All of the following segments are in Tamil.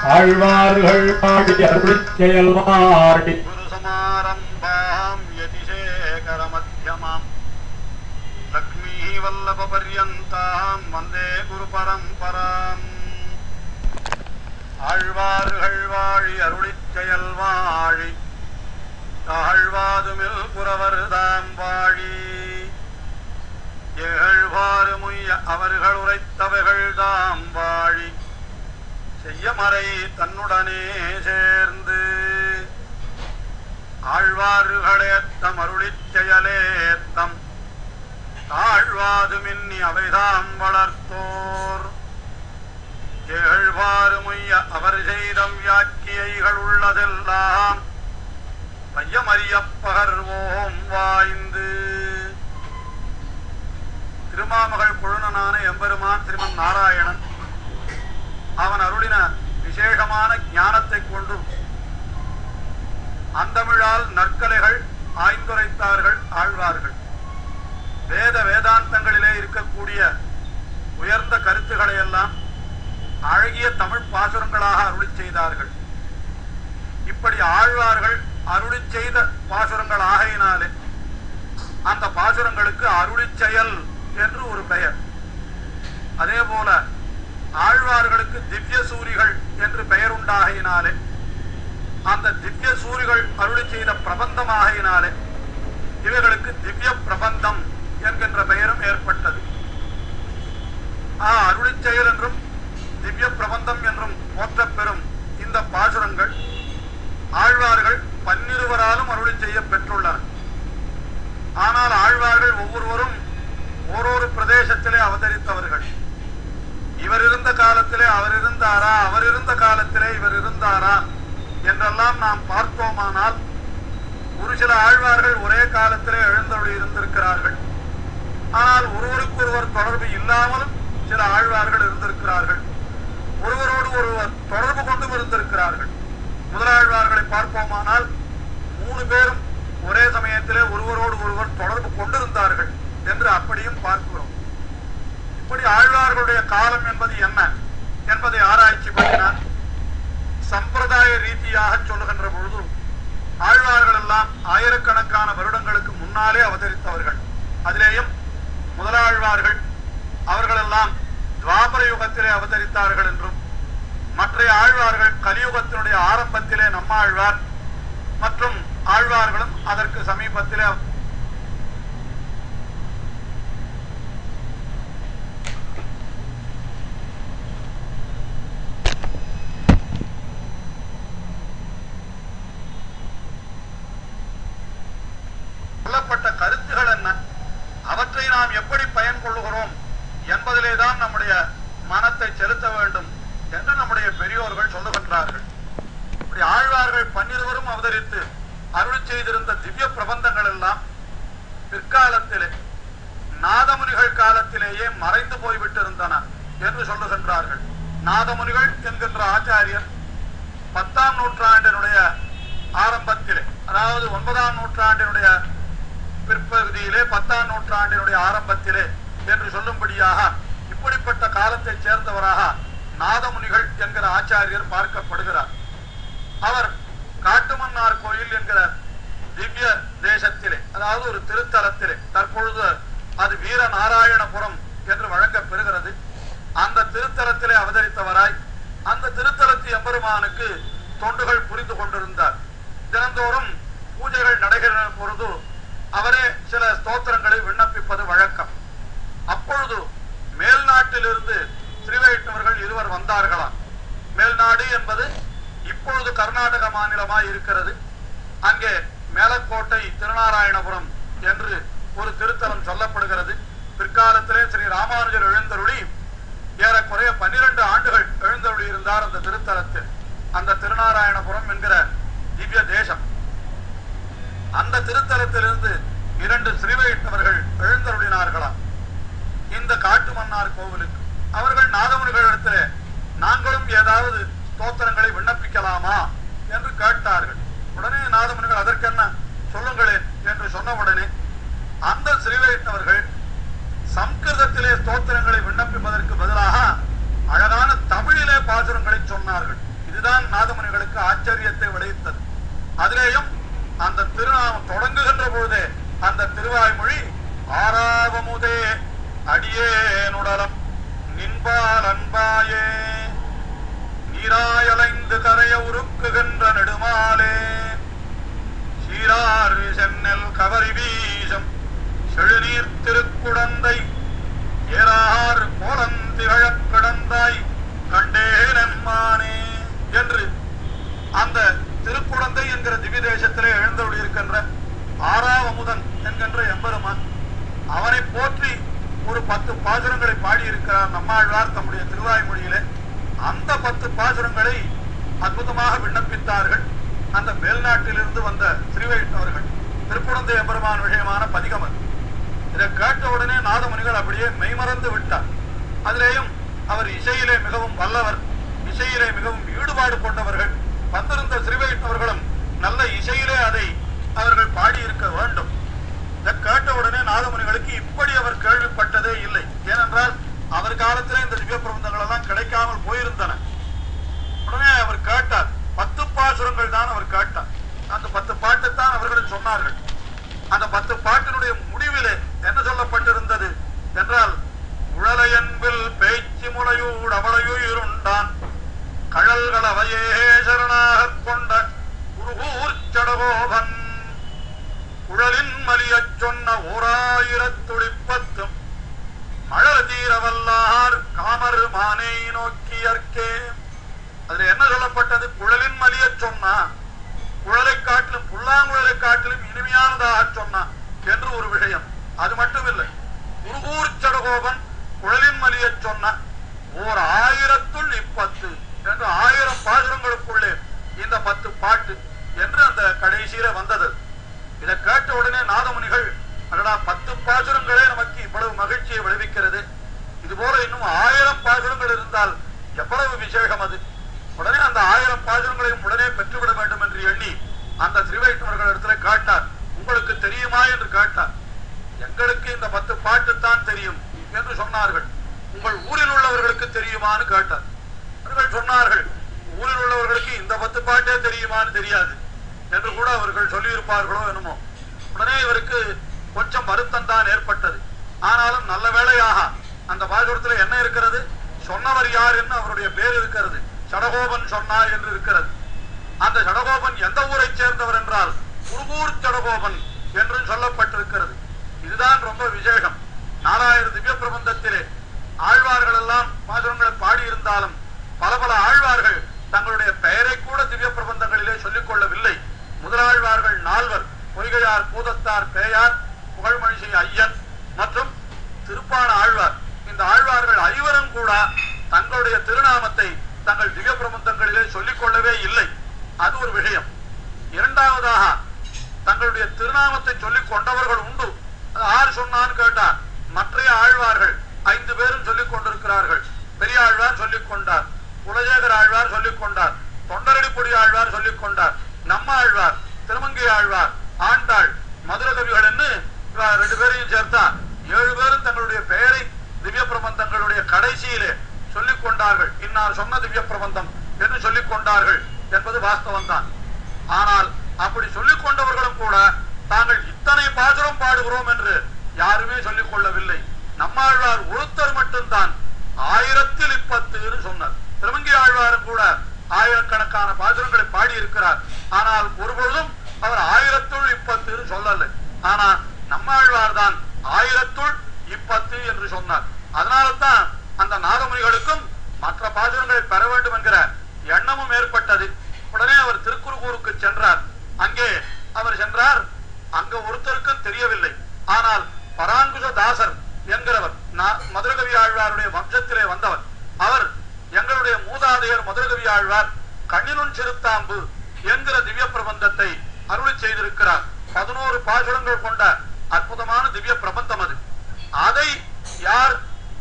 ஆழ்வார்கள் பாடி அருள் செயல் வாடி குரு சமாரம்பாம் யதிசேகர மத்யமாம் லக்ஷ்மீ வல்லப பர்யந்தாம் வந்தே குரு பரம்பராம். ஆழ்வார்கள் வாழி அருளிச் செயல் வாழி தாழ்வாதுமில் புறவர்தாம் வாழி ஏழ்வாறு முய்ய அவர்கள் உரைத்தவைகள் தாம் வாழி செய்யமறை தன்னுடனே சேர்ந்து ஆழ்வார்களேத்தம் அருளிச் செயலேத்தம் தாழ்வாது மின்னி அவைதாம் வளர்த்தோர் ஏழ்வாறு முய்ய அவர் செய்த வியாக்கியைகள் உள்ளதெல்லாம் பையமறியப் பகர்வோம் வாய்ந்து. திருமாமகள் குழுனனான எம்பெருமான் திருமன் நாராயணன் அவன் அருளின விசேஷமான ஞானத்தை கொண்டு அந்தமிழால் நற்கலைகள் ஆய்ந்துரைத்தார்கள் ஆழ்வார்கள். வேத வேதாந்தங்களிலே இருக்கக்கூடிய உயர்ந்த கருத்துக்களை எல்லாம் அழகிய தமிழ் பாசுரங்களாக அருளி செய்தார்கள். இப்படி ஆழ்வார்கள் அருளி செய்த பாசுரங்கள் ஆகையினாலே அந்த பாசுரங்களுக்கு அருளி செயல் என்று ஒரு பெயர். அதே போல ஆழ்வார்களுக்கு திவ்ய சூரிகள் என்று பெயர் உண்டாகையினாலே அந்த திவ்ய சூரிகள் அருளி செய்த பிரபந்தமாகையினாலே இவைகளுக்கு திவ்ய பிரபந்தம் என்கின்ற பெயரும் ஏற்பட்டது. அருளி செயல் என்றும் திவ்ய பிரபந்தம் என்றும் போற்றப் பெறும் இந்த பாசுரங்கள் ஆழ்வார்கள் 12 அருளி செய்ய பெற்றுள்ளனர். ஆனால் ஆழ்வார்கள் ஒவ்வொருவரும் ஓரொரு பிரதேசத்திலே அவதரித்தவர்கள். இவர் இருந்த காலத்திலே அவர் இருந்தாரா, அவர் இருந்த காலத்திலே இவர் இருந்தாரா என்றெல்லாம் நாம் பார்த்தோமானால் ஒரு சில ஆழ்வார்கள் ஒரே காலத்திலே எழுந்தருளி இருந்திருக்கிறார்கள். ஆனால் ஒருவருக்கொருவர் தொடர்பு இல்லாமலும் சில ஆழ்வார்கள் இருந்திருக்கிறார்கள். ஒருவரோடு ஒருவர் தொடர்பு கொண்டும் இருந்திருக்கிறார்கள். முதலாழ்வார்களை பார்ப்போமானால் 3 பேரும் ஒரே சமயத்திலே ஒருவரோடு ஒருவர் தொடர்பு கொண்டிருந்தார்கள் என்று அப்படியும் பார்க்கிறோம். இப்படி ஆழ்வார்களுடைய காலம் என்பது என்ன என்பதை ஆராய்ச்சி பண்ணினார். சம்பிரதாய ரீதியாக சொல்லுகின்ற பொழுது ஆழ்வார்கள் எல்லாம் ஆயிரக்கணக்கான வருடங்களுக்கு முன்னாலே அவதரித்தவர்கள். அதிலேயும் முதலாழ்வார்கள் அவர்களெல்லாம் துவாபர யுகத்திலே அவதரித்தார்கள் என்றும் மற்ற ஆழ்வார்கள் கலியுகத்தினுடைய ஆரம்பத்திலே நம்மாழ்வார் மற்றும் ஆழ்வார்களும் அதற்கு சமீபத்திலே சொல்லப்பட்ட கருத்துகள் என்ன, அவற்றை நாம் எப்படி பயன் கொள்ளுகிறோம் என்பதிலேதான் நம்முடைய மனத்தை செலுத்த வேண்டும் என்று நம்முடைய பெரியோர்கள் சொல்லுகின்றார்கள். இப்படி ஆழ்வார்கள் 12 அவதரித்து அருள் செய்திருந்த திவ்ய பிரபந்தங்கள் எல்லாம் பிற்காலத்திலே நாதமுனிகள் காலத்திலேயே மறைந்து போய்விட்டிருந்தன என்று சொல்லுகின்றார்கள். நாதமுனிகள் என்கின்ற ஆச்சாரியர் 10ஆம் நூற்றாண்டினுடைய ஆரம்பத்திலே, அதாவது 9ஆம் நூற்றாண்டினுடைய பிற்பகுதியிலே 10ஆம் நூற்றாண்டினுடைய ஆரம்பத்திலே என்று சொல்லும்படியாக இப்படிப்பட்ட காலத்தை சேர்ந்தவராக நாதமுனிகள் என்கிற ஆச்சாரியர் பார்க்கப்படுகிறார். அவர் காட்டுமன்னார் கோயில் என்கிற திவ்ய தேசத்திலே, அதாவது ஒரு திருத்தலத்திலே, தற்பொழுது அது வீரநாராயணபுரம் என்று வழங்கப் பெறுகிறது, அந்த திருத்தலத்திலே அவதரித்தவராய் அந்த திருத்தலத்து எம்பெருமானுக்கு தொண்டுகள் புரிந்து கொண்டிருந்தார். தினந்தோறும் பூஜைகள் நடைகிற பொழுது அவரே சில ஸ்தோத்திரங்களை விண்ணப்பிப்பது வழக்கம். அப்பொழுது மேல்நாட்டிலிருந்து ஸ்ரீவைஷ்ணவர்கள் 2 வந்தார்களாம். மேல்நாடு என்பது இப்பொழுது கர்நாடக மாநிலமாய் இருக்கிறது. அங்கே மேலக்கோட்டை திருநாராயணபுரம் என்று ஒரு திருத்தலம் சொல்லப்படுகிறது. பிற்காலத்திலே ஸ்ரீ ராமானுஜர் எழுந்தருளி ஏறக்குறைய 12 ஆண்டுகள் எழுந்தருளி இருந்தார் அந்த திருத்தலத்தில். அந்த திருநாராயணபுரம் என்கிற திவ்ய தேசம், அந்த திருத்தலத்திலிருந்து 2 ஸ்ரீவைஷ்ணவர்கள் எழுந்தருளினார்களாம் இந்த காட்டுமன்னார் கோவிலுக்கு. அவர்கள் நாதமுனிகளிடத்திலே நாங்களும் ஏதாவது ஸ்தோத்திரங்களை விண்ணப்பிக்கலாமா என்று கேட்டார்கள். உடனே நாதமுனிகள் அதற்கென்ன சொல்லுங்களேன் என்று சொன்ன உடனே அந்த ஸ்ரீவைஷ்ணவர்கள் சம்ஸ்கிருதத்திலே ஸ்தோத்திரங்களை விண்ணப்பிப்பதற்கு பதிலாக அழகான தமிழிலே பாசுரங்களை சொன்னார்கள். இது இதுதான் நாதமுனிகளுக்கு ஆச்சரியத்தை விளைவித்தது. அதிலேயும் அந்த திருநாமம் தொடங்குகின்ற பொழுதே அந்த திருவாய்மொழி ஆறாவமுதே அடியேனுடலம் நின்பால் அன்பாயே நீராயலைந்து கரைய உருக்குகின்ற நெடுமாலே சீரார் சென்னல் கவரி வீசம் செழுநீர் திருக்குடந்தை ஏறார் கோலந்திகழக் கிடந்தாய் கண்டேனம்மானே என்று அந்த திருக்குடந்தை என்கிற திவ்ய தேசத்திலே எழுந்தருளியிருக்கின்ற ஆறாவமுதன் என்கின்ற எம்பெருமான் அவனை போற்றி ஒரு 10 பாசுரங்களை பாடியிருக்கிறார் நம்மாழ்வார் தம்முடைய திருவாய்மொழியிலே. அந்த 10 பாசுரங்களை அற்புதமாக விண்ணப்பித்தார்கள் அந்த மேல்நாட்டிலிருந்து வந்த ஸ்ரீவைஷ்ணவர்கள். திருக்குடந்தை எம்பெருமான் விஷயமான பதிகமன். இதை கேட்ட உடனே நாதமுனிகள் அப்படியே மெய்மறந்து விட்டார். அதிலேயும் அவர் இசையிலே மிகவும் வல்லவர், இசையிலே மிகவும் ஈடுபாடு கொண்டவர்கள். வந்திருந்த ஸ்ரீவைஷ்ணவர்களும் நல்ல இசையிலே அதை அவர்கள் பாடியிருக்க வேண்டும். இதை கேட்ட உடனே நாதமுனிகளுக்கு இப்படி அவர் கேள்விப்பட்டதே இல்லை. ஏனென்றால் அவர் காலத்திலே இந்த திவ்ய பிரபந்தங்கள் எல்லாம் கிடைக்காமல் போயிருந்தன. உடனே அவர் கேட்டார். 10 பாசுரங்கள் தான் அவர் கேட்டார். அந்த 10 பாட்டுத்தான் அவர்கள் சொன்னார்கள். அந்த 10 பாட்டினுடைய முடிவிலே என்ன சொல்லப்பட்டிருந்தது என்றால், உழலையன்பில் பேச்சு முளையூடு அவளையுயிருண்டான் கழல்கள் அவையே சரணாக கொண்ட குருகூர் சடகோபன் குழலின் மலியச் சொன்ன 1010 மழல் தீரவல்லார் காமர் மானை நோக்கியற்கே. அதுல என்ன சொல்லப்பட்டது? குழலின் மலியச் சொன்னா, குழலை காட்டிலும் புல்லாங்குழலை காட்டிலும் இனிமையானதாக சொன்னா என்று ஒரு விஷயம். அது மட்டும் இல்லை, குருகூர் சடகோபன் குழலின் மலியச் சொன்ன 1010 என்று 1000 பாசுரங்களுக்குள்ளே இந்த 10 பாட்டு என்று அந்த கடைசியில வந்தது. இதை கேட்ட உடனே நாதமுனிகள், அடடா 10 பாசுரங்களே நமக்கு இவ்வளவு மகிழ்ச்சியை விளைவிக்கிறது, இதுபோல இன்னும் 1000 பாசுரங்கள் இருந்தால் எவ்வளவு விசேஷம் அது. உடனே அந்த 1000 பாசுரங்களையும் உடனே பெற்றுவிட வேண்டும் என்று எண்ணி அந்த ஸ்ரீவைஷ்ணவர்கள் இடத்துல கேட்டார். உங்களுக்கு தெரியுமா என்று கேட்டார். எங்களுக்கு இந்த 10 பாட்டு தான் தெரியும் என்று சொன்னார்கள். உங்கள் ஊரில் உள்ளவர்களுக்கு தெரியுமான்னு கேட்டார். அவர்கள் சொன்னார்கள், ஊரில் உள்ளவர்களுக்கு இந்த 10 பாட்டே தெரியுமான்னு தெரியாது என்று கூட அவர்கள் சொல்லியிருப்பார்களோ என்னமோ. உடனே இவருக்கு கொஞ்சம் வருத்தம் தான் ஏற்பட்டது. ஆனாலும் நல்ல வேளையாக அந்த பாசுரத்தில் என்ன இருக்கிறது, சொன்னவர் யார் என்று அவருடைய பேர் இருக்கிறது. சடகோபன் சொன்னார் என்று இருக்கிறது. அந்த சடகோபன் எந்த ஊரை சேர்ந்தவர் என்றால் குருகூர் சடகோபன் என்று சொல்லப்பட்டிருக்கிறது. இதுதான் ரொம்ப விசேஷம். 4000 திவ்ய பிரபந்தத்திலே ஆழ்வார்கள் எல்லாம் பாசுரங்களை பாடியிருந்தாலும் பல பல ஆழ்வார்கள் தங்களுடைய பெயரை கூட திவ்ய பிரபந்தங்களிலே சொல்லிக் கொள்ளவில்லை. முதலாழ்வார்கள் 4 பொய்கையார், பூதத்தார், பேயார், புகழ்மழிசை ஐயன் மற்றும் திருப்பான ஆழ்வார். இந்த ஆழ்வார்கள் 5 கூட தங்களுடைய திருநாமத்தை தங்கள் திவ்ய பிரபந்தங்களிலே சொல்லிக் கொள்ளவே இல்லை. அது ஒரு விஷயம். இரண்டாவதாக தங்களுடைய திருநாமத்தை சொல்லிக் கொண்டவர்கள் உண்டு. அது யார் சொன்னான்னு கேட்டார். மற்றைய ஆழ்வார்கள் 5 பேரும் சொல்லிக் கொண்டிருக்கிறார்கள். பெரிய ஆழ்வார் சொல்லிக் கொண்டார், குலசேகர ஆழ்வார் சொல்லிக் கொண்டார், தொண்டரடிப்பொடி ஆழ்வார் சொல்லிக் கொண்டார், நம்ம ஆழ்வார், திருமங்கை ஆழ்வார், ஆண்டாள், மதுரகவிகள் என்று 2 பேரையும் சேர்த்தா 7 பேரும் தங்களுடைய பெயரை திவ்ய பிரபந்தங்களுடைய கடைசியிலே சொல்லிக் கொண்டார்கள். இன்னார் சொன்ன திவ்ய பிரபந்தம் என்று சொல்லிக் கொண்டார்கள் என்பது வாஸ்தவம் தான். ஆனால் அப்படி சொல்லிக் கொண்டவர்களும் கூட தாங்கள் இத்தனை பாசுரம் பாடுகிறோம் என்று யாருமே சொல்லிக் கொள்ளவில்லை. நம்மாழ்வார் ஒருத்தர் மட்டும்தான் 1010 சொன்னார். திருமங்கை ஆழ்வாரும் கூட ஆயிரக்கணக்கான பாசுரங்களை பாடி இருக்கிறார். ஆனால் ஒருபொழுதும் அவர் 1010 சொல்லலை. ஆனா நம்மாழ்வார் தான் 1010 என்று சொன்னார். அதனால்தான் அந்த நாதமுனிகளுக்கும் மற்ற பாசுரங்களை பெற வேண்டும் என்கிற எண்ணமும் ஏற்பட்டது. உடனே அவர் திருக்குறுகூருக்கு சென்றார். அங்கே அவர் சென்றார். அங்க ஒருத்தருக்கும் தெரியவில்லை. ஆனால் பராங்குஷ தாசர் என்கிறவர் மதுரகவி ஆழ்வாருடைய வம்சத்திலே வந்தவர். அவர் எங்களுடைய மூதாதையர் மதுரகவி ஆழ்வார் கண்ணினுன் சிறுத்தாம்பு என்கிற திவ்ய பிரபந்தத்தை அருளி செய்திருக்கிறார். 11 பாசுரங்கள் கொண்ட அற்புதமான திவ்ய பிரபந்தம் அது. அதை யார்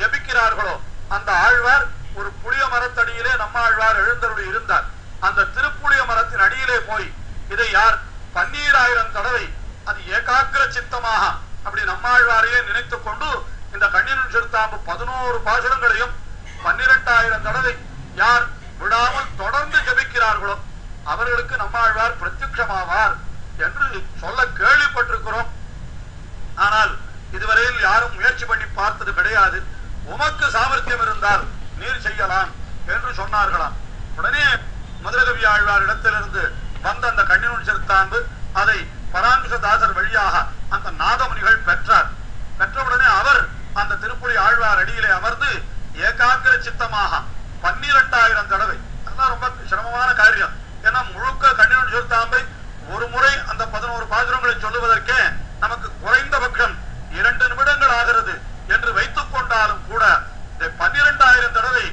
ஜபிக்கிறார்களோ அந்த ஆழ்வார் ஒரு புளிய மரத்தடியிலே நம்ம ஆழ்வார் எழுந்தருளி இருந்தார். அந்த திருப்புளிய மரத்தின் அடியிலே போய் இதை யார் 12000 தடவை அது ஏகாகிர சித்தமாக அப்படி நம்மாழ்வாரையே நினைத்துக் கொண்டு இந்த கண்ணினுன் சிறுத்தாம்பு 11 பாசுரங்களையும் 12000 தடவை யார் விடாமல் தொடர்ந்து தொடர்ந்து ஜபிக்கிறார்களோ அவர்களுக்கு நம்மாழ்வார் பிரத்யட்சமாவார் என்று சொல்ல கேள்விப்பட்டிருக்கிறோம். ஆனால் இதுவரையில் யாரும் முயற்சி பண்ணி பார்த்தது கிடையாது. உமக்கு சாமர்த்தியம் இருந்தால் நீர் செய்யலாம் என்று சொன்னார்களாம். உடனே மதுரகவி ஆழ்வார் இடத்திலிருந்து வந்த அந்த கண்ணினுள் சிறுத்தாம்பு அதை பராங்குஷதாசர் வழியாக அந்த நாதமுனிகள் பெற்றார். பெற்றவுடனே அவர் அந்த திருப்புலி ஆழ்வார் அடியிலே அமர்ந்து ஏகாக்கிர சித்தமாக 12,000 தடவை, அதெல்லாம் ரொம்ப சிரமமான காரியம். ஏன்னா முழுக்க கண்ணினுள் சிறுத்தாம்பை ஒரு முறை அந்த 11 பாசுரங்களை சொல்லுவதற்கே நமக்கு குறைந்தபட்சம் 2 நிமிடங்கள் ஆகிறது என்று வைத்துக் கொண்டாலும் கூட 12,000 தடவை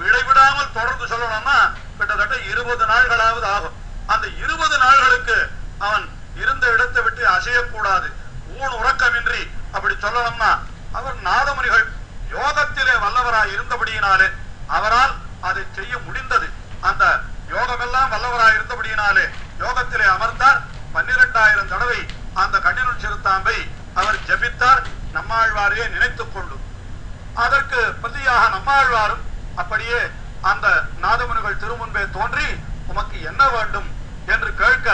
விடைவிடாமல் தொடர்ந்து சொல்லணும்னா கிட்டத்தட்ட 20 நாள்களாவது ஆகும். அந்த 20 நாள்களுக்கு அவன் இருந்த இடத்தை விட்டு அசையக்கூடாது, ஊன் உறக்கமின்றி அப்படி சொல்லணும்னா அவர் நாதமுனிகள் யோகத்திலே வல்லவராய் இருந்தபடியினாலே அவரால் அதை செய்ய முடிந்தது. அந்த யோகமெல்லாம் வல்லவராய் இருந்தபடியினாலே யோகத்திலே அமர்ந்தார். 12,000 தடவை அந்த கண்ணினுள் சிறுத்தாம்பை அவர் ஜபித்தார், நம்மாழ்வாரையே நினைத்துக் கொண்டு. அதற்கு பிரதியாக நம்மாழ்வாரும் அப்படியே அந்த நாதமுனிகள் திருமுன்பே தோன்றி உமக்கு என்ன வேண்டும் என்று கேட்க,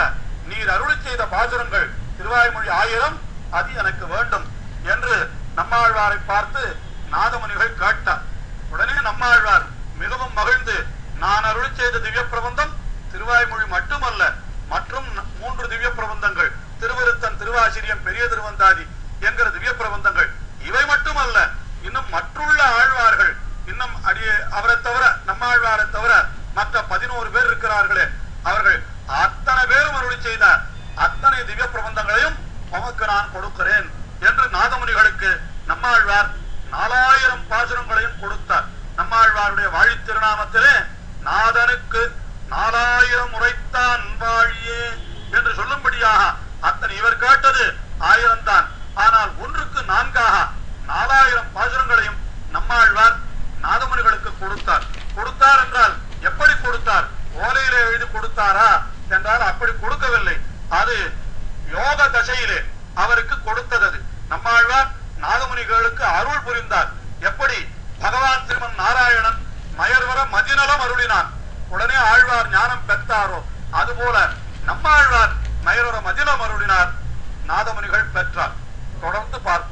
நீர் அருளி செய்த பாசுரங்கள் திருவாய்மொழி 1000 அது எனக்கு வேண்டும் என்று நம்மாழ்வாரை பார்த்து நாதமுனிகள் கேட்டார். உடனே நம்மாழ்வார் மிகவும் மகிழ்ந்து, நான் அருளி செய்த திவ்ய பிரபந்தம் திருவாய்மொழி மட்டுமல்ல, மற்றும் 3 திவ்ய பிரபந்தங்கள், திருவருத்தன், திருவாசிரியம், பெரிய திருவந்தாதி என்கிற திவ்ய பிரபந்தங்கள், இவை மட்டுமல்ல, இன்னும் மற்றுள்ள ஆழ்வார்கள், இன்னும் அவரை தவிர நம்மாழ்வாரை தவிர மற்ற 11 பேர் இருக்கிறார்களே, அவர்கள் அத்தனை பேரும் அருளி செய்த அத்தனை திவ்ய பிரபந்தங்களையும் உமக்கு நான் கொடுக்கிறேன் என்று நாதமுனிகளுக்கு நம்மாழ்வார் 4000 பாசுரங்களையும் கொடுத்தார். நம்மாழ்வாருடைய வாழி திருநாமத்திலே நாதனுக்கு 4000 உரைத்தான் வாழியே என்று சொல்லும்படியாக அத்தனை இவர் கேட்டது 1000 தான். ஆனால் ஒன்றுக்கு 4ஆக 4000 பாசுரங்களையும் நம்மாழ்வார் நாதமுனிகளுக்கு கொடுத்தார். கொடுத்தார் என்றால் எப்படி கொடுத்தார்? ஓலையிலே எழுதி கொடுத்தாரா என்றால் அப்படி கொடுக்கவில்லை. அது யோக தசையிலே அவருக்கு கொடுத்தது. நம்மாழ்வார் நாதமுனிகளுக்கு அருள் புரிந்தார். எப்படி பகவான் திருமன் நாராயணன் மயர்வர மதிநலம் அருளினான், உடனே ஆழ்வார் ஞானம் பெற்றாரோ அதுபோல நம்மாழ்வார் மயர்வர மதிநலம் அருளினார், நாதமுனிகள் பெற்றார். தொடர்ந்து பார்ப்போம்.